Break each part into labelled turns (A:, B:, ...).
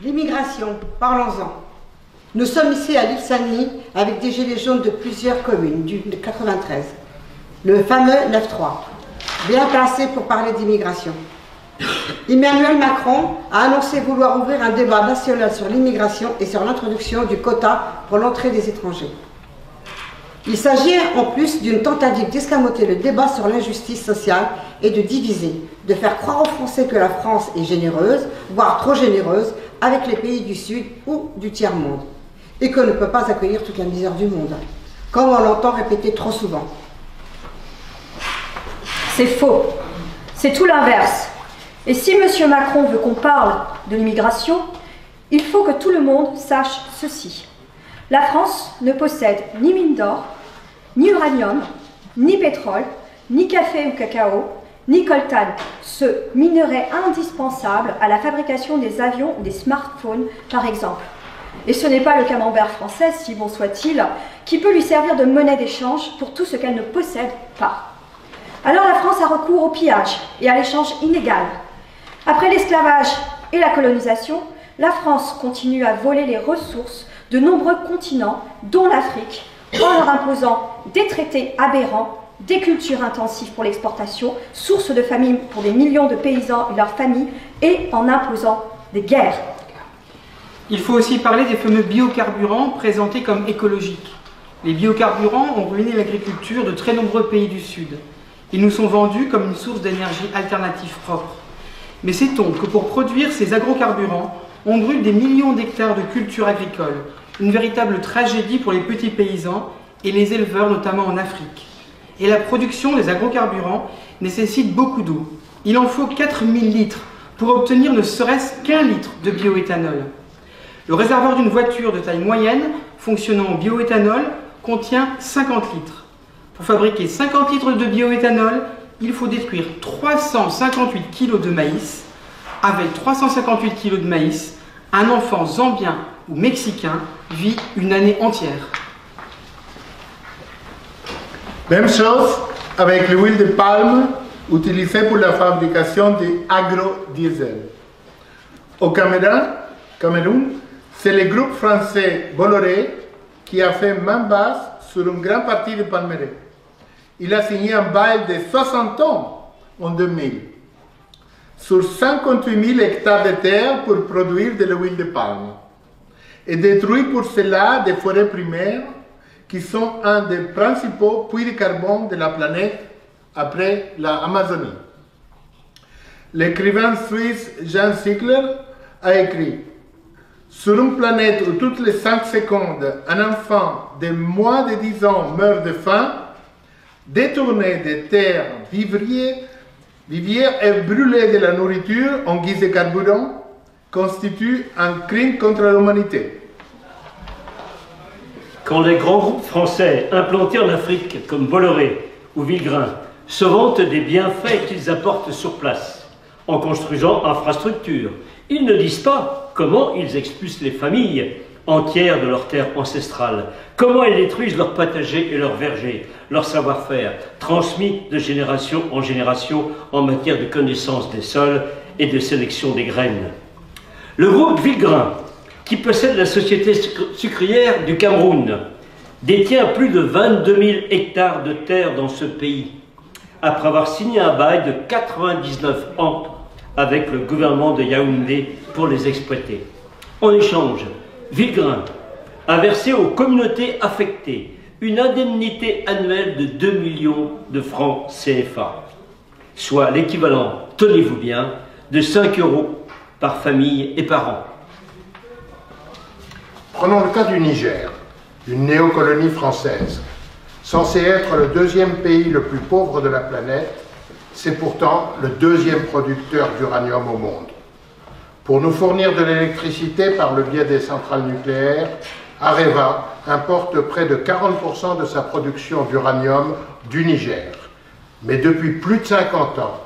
A: L'immigration, parlons-en. Nous sommes ici à l'île Saint-Denis avec des gilets jaunes de plusieurs communes du 93. Le fameux 9-3, bien placé pour parler d'immigration. Emmanuel Macron a annoncé vouloir ouvrir un débat national sur l'immigration et sur l'introduction du quota pour l'entrée des étrangers. Il s'agit en plus d'une tentative d'escamoter le débat sur l'injustice sociale et de diviser, de faire croire aux Français que la France est généreuse, voire trop généreuse, avec les pays du Sud ou du tiers-monde, et qu'on ne peut pas accueillir toute la misère du monde, comme on l'entend répéter trop souvent.
B: C'est faux. C'est tout l'inverse. Et si M. Macron veut qu'on parle de l'immigration, il faut que tout le monde sache ceci. La France ne possède ni mine d'or, ni uranium, ni pétrole, ni café ou cacao, ni coltan, ce minerai indispensable à la fabrication des avions ou des smartphones, par exemple. Et ce n'est pas le camembert français, si bon soit-il, qui peut lui servir de monnaie d'échange pour tout ce qu'elle ne possède pas. Alors la France a recours au pillage et à l'échange inégal. Après l'esclavage et la colonisation, la France continue à voler les ressources de nombreux continents, dont l'Afrique, en leur imposant des traités aberrants, des cultures intensives pour l'exportation, source de famine pour des millions de paysans et leurs familles, et en imposant des guerres.
C: Il faut aussi parler des fameux biocarburants présentés comme écologiques. Les biocarburants ont ruiné l'agriculture de très nombreux pays du Sud. Ils nous sont vendus comme une source d'énergie alternative propre. Mais sait-on que pour produire ces agrocarburants, on brûle des millions d'hectares de cultures agricoles, une véritable tragédie pour les petits paysans et les éleveurs, notamment en Afrique. Et la production des agrocarburants nécessite beaucoup d'eau. Il en faut 4000 litres pour obtenir ne serait-ce qu'un litre de bioéthanol. Le réservoir d'une voiture de taille moyenne fonctionnant en bioéthanol contient 50 litres. Pour fabriquer 50 litres de bioéthanol, il faut détruire 358 kg de maïs. Avec 358 kg de maïs, un enfant zambien ou mexicain vit une année entière.
D: Même chose avec l'huile de palme utilisée pour la fabrication de agrodiesel. Au Cameroun, c'est le groupe français Bolloré qui a fait main basse sur une grande partie du palmeraie. Il a signé un bail de 60 ans en 2000 sur 58 000 hectares de terre pour produire de l'huile de palme et détruit pour cela des forêts primaires qui sont un des principaux puits de carbone de la planète après l'Amazonie. L'écrivain suisse Jean Ziegler a écrit « Sur une planète où toutes les 5 secondes, un enfant de moins de 10 ans meurt de faim, détourner des terres vivrières et brûler de la nourriture en guise de carburant constitue un crime contre l'humanité. »
E: Quand les grands groupes français implantés en Afrique, comme Bolloré ou Villegrain, se vantent des bienfaits qu'ils apportent sur place, en construisant infrastructures, ils ne disent pas comment ils expulsent les familles entières de leurs terres ancestrales, comment ils détruisent leurs potagers et leurs vergers, leur savoir-faire, transmis de génération en génération en matière de connaissance des sols et de sélection des graines. Le groupe Villegrain, qui possède la société sucrière du Cameroun, détient plus de 22 000 hectares de terre dans ce pays, après avoir signé un bail de 99 ans avec le gouvernement de Yaoundé pour les exploiter. En échange, Villegrain a versé aux communautés affectées une indemnité annuelle de 2 millions de francs CFA, soit l'équivalent, tenez-vous bien, de 5 € par famille et par an.
D: Prenons le cas du Niger, une néocolonie française. Censé être le deuxième pays le plus pauvre de la planète, c'est pourtant le deuxième producteur d'uranium au monde. Pour nous fournir de l'électricité par le biais des centrales nucléaires, Areva importe près de 40% de sa production d'uranium du Niger. Mais depuis plus de 50 ans,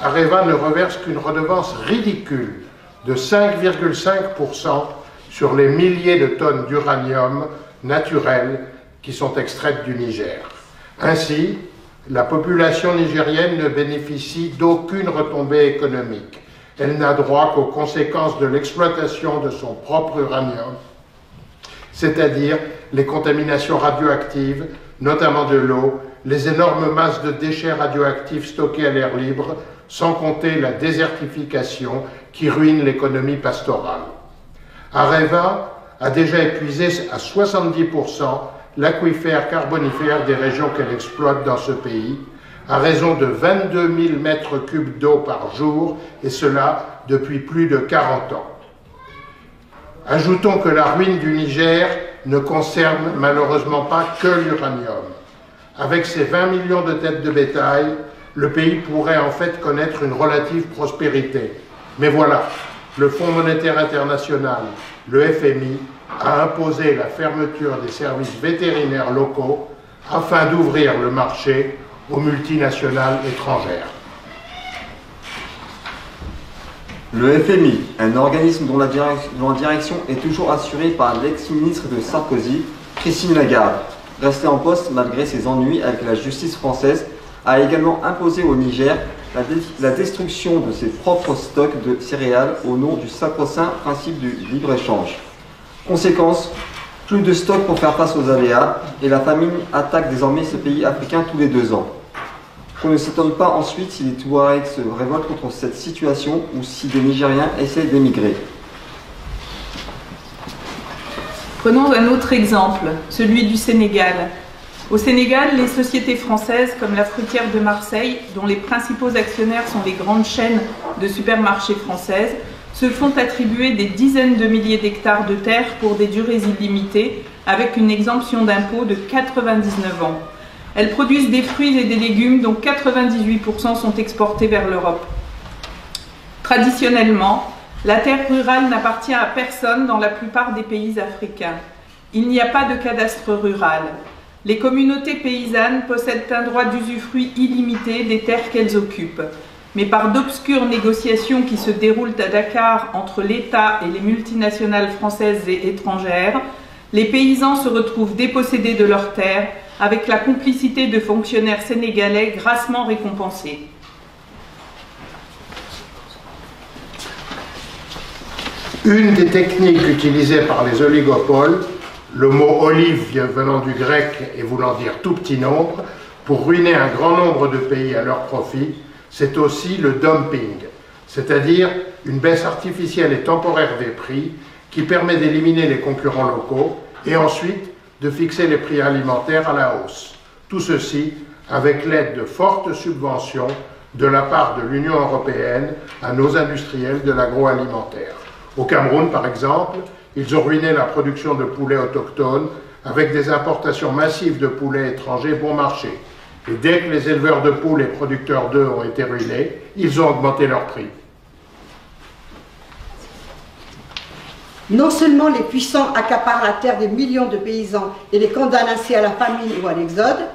D: Areva ne reverse qu'une redevance ridicule de 5,5% sur les milliers de tonnes d'uranium naturel qui sont extraites du Niger. Ainsi, la population nigérienne ne bénéficie d'aucune retombée économique. elle n'a droit qu'aux conséquences de l'exploitation de son propre uranium, c'est-à-dire les contaminations radioactives, notamment de l'eau, les énormes masses de déchets radioactifs stockés à l'air libre, sans compter la désertification qui ruine l'économie pastorale. Areva a déjà épuisé à 70% l'aquifère carbonifère des régions qu'elle exploite dans ce pays, à raison de 22 000 mètres cubes d'eau par jour, et cela depuis plus de 40 ans. Ajoutons que la ruine du Niger ne concerne malheureusement pas que l'uranium. Avec ses 20 millions de têtes de bétail, le pays pourrait en fait connaître une relative prospérité. Mais voilà, le Fonds monétaire international, le FMI, a imposé la fermeture des services vétérinaires locaux afin d'ouvrir le marché aux multinationales étrangères.
F: Le FMI, un organisme dont la direction est toujours assurée par l'ex-ministre de Sarkozy, Christine Lagarde, restée en poste malgré ses ennuis avec la justice française, a également imposé au Niger la destruction de ses propres stocks de céréales au nom du sacro-saint principe du libre-échange. Conséquence, plus de stocks pour faire face aux aléas, et la famine attaque désormais ce pays africain tous les 2 ans. Qu'on ne s'étonne pas ensuite si les Touaregs se révoltent contre cette situation ou si des Nigériens essaient d'émigrer.
G: Prenons un autre exemple, celui du Sénégal. Au Sénégal, les sociétés françaises comme la Fruitière de Marseille, dont les principaux actionnaires sont les grandes chaînes de supermarchés françaises, se font attribuer des dizaines de milliers d'hectares de terre pour des durées illimitées, avec une exemption d'impôt de 99 ans. Elles produisent des fruits et des légumes dont 98% sont exportés vers l'Europe. Traditionnellement, la terre rurale n'appartient à personne dans la plupart des pays africains. Il n'y a pas de cadastre rural. Les communautés paysannes possèdent un droit d'usufruit illimité des terres qu'elles occupent. Mais par d'obscures négociations qui se déroulent à Dakar entre l'État et les multinationales françaises et étrangères, les paysans se retrouvent dépossédés de leurs terres avec la complicité de fonctionnaires sénégalais grassement récompensés.
D: Une des techniques utilisées par les oligopoles, le mot olive venant du grec et voulant dire tout petit nombre, pour ruiner un grand nombre de pays à leur profit, c'est aussi le dumping, c'est-à-dire une baisse artificielle et temporaire des prix qui permet d'éliminer les concurrents locaux et ensuite de fixer les prix alimentaires à la hausse. Tout ceci avec l'aide de fortes subventions de la part de l'Union européenne à nos industriels de l'agroalimentaire. Au Cameroun, par exemple, ils ont ruiné la production de poulets autochtones avec des importations massives de poulets étrangers bon marché. Et dès que les éleveurs de poules et producteurs d'œufs ont été ruinés, ils ont augmenté leurs prix.
A: Non seulement les puissants accaparent la terre des millions de paysans et les condamnent ainsi à la famine ou à l'exode,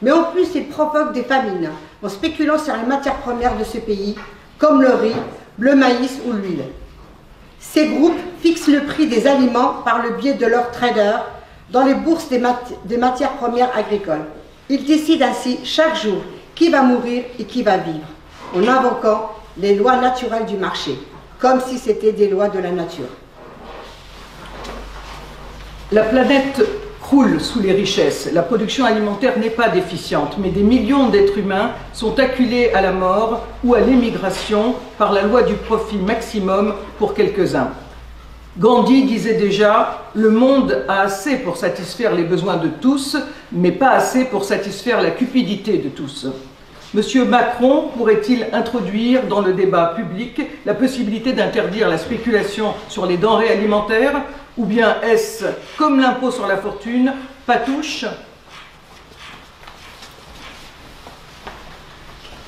A: mais en plus ils provoquent des famines en spéculant sur les matières premières de ce pays, comme le riz, le maïs ou l'huile. Ces groupes fixent le prix des aliments par le biais de leurs traders dans les bourses des matières premières agricoles. Ils décident ainsi chaque jour qui va mourir et qui va vivre, en invoquant les lois naturelles du marché, comme si c'était des lois de la nature.
H: La planète croule sous les richesses. La production alimentaire n'est pas déficiente, mais des millions d'êtres humains sont acculés à la mort ou à l'émigration par la loi du profit maximum pour quelques-uns. Gandhi disait déjà « Le monde a assez pour satisfaire les besoins de tous, mais pas assez pour satisfaire la cupidité de tous ». Monsieur Macron pourrait-il introduire dans le débat public la possibilité d'interdire la spéculation sur les denrées alimentaires, ou bien est-ce, comme l'impôt sur la fortune, patouche?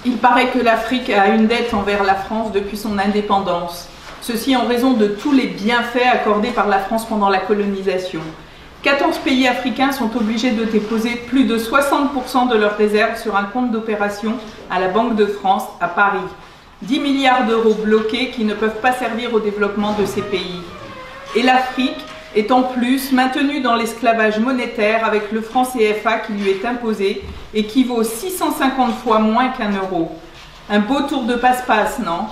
G: Il paraît que l'Afrique a une dette envers la France depuis son indépendance. Ceci en raison de tous les bienfaits accordés par la France pendant la colonisation. 14 pays africains sont obligés de déposer plus de 60% de leurs réserves sur un compte d'opération à la Banque de France à Paris. 10 milliards d'euros bloqués qui ne peuvent pas servir au développement de ces pays. Et l'Afrique est en plus maintenue dans l'esclavage monétaire avec le franc CFA qui lui est imposé et qui vaut 650 fois moins qu'un euro. Un beau tour de passe-passe, non ?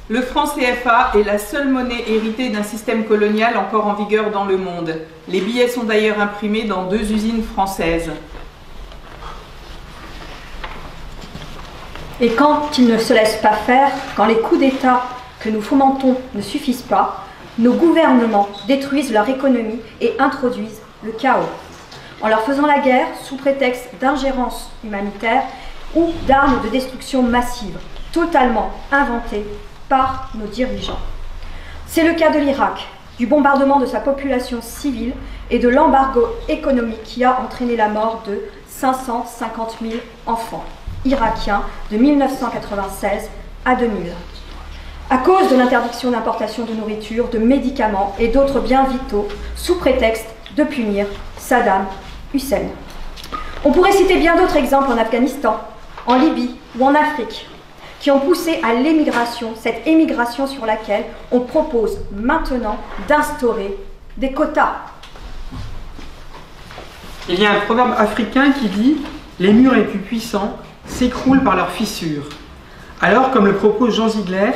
G: Le franc CFA est la seule monnaie héritée d'un système colonial encore en vigueur dans le monde. Les billets sont d'ailleurs imprimés dans 2 usines françaises.
B: Et quand ils ne se laissent pas faire, quand les coups d'État que nous fomentons ne suffisent pas, nos gouvernements détruisent leur économie et introduisent le chaos, en leur faisant la guerre sous prétexte d'ingérence humanitaire ou d'armes de destruction massive, totalement inventées par nos dirigeants. C'est le cas de l'Irak, du bombardement de sa population civile et de l'embargo économique qui a entraîné la mort de 550 000 enfants irakiens de 1996 à 2000. À cause de l'interdiction d'importation de nourriture, de médicaments et d'autres biens vitaux, sous prétexte de punir Saddam Hussein. On pourrait citer bien d'autres exemples en Afghanistan, en Libye ou en Afrique, qui ont poussé à l'émigration, cette émigration sur laquelle on propose maintenant d'instaurer des quotas.
C: Il y a un proverbe africain qui dit « Les murs les plus puissants s'écroulent par leurs fissures ». Alors, comme le propose Jean Ziegler,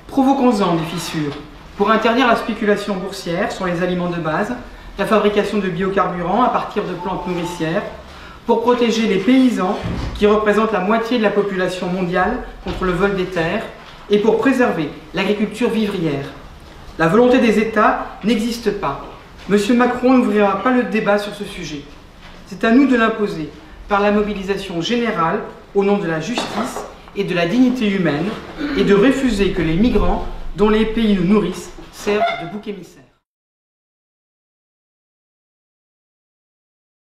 C: provoquons-en des fissures pour interdire la spéculation boursière sur les aliments de base, la fabrication de biocarburants à partir de plantes nourricières, pour protéger les paysans qui représentent la moitié de la population mondiale contre le vol des terres et pour préserver l'agriculture vivrière. La volonté des États n'existe pas. M. Macron n'ouvrira pas le débat sur ce sujet. C'est à nous de l'imposer par la mobilisation générale au nom de la justice et de la dignité humaine et de refuser que les migrants dont les pays nous nourrissent servent de bouc émissaire.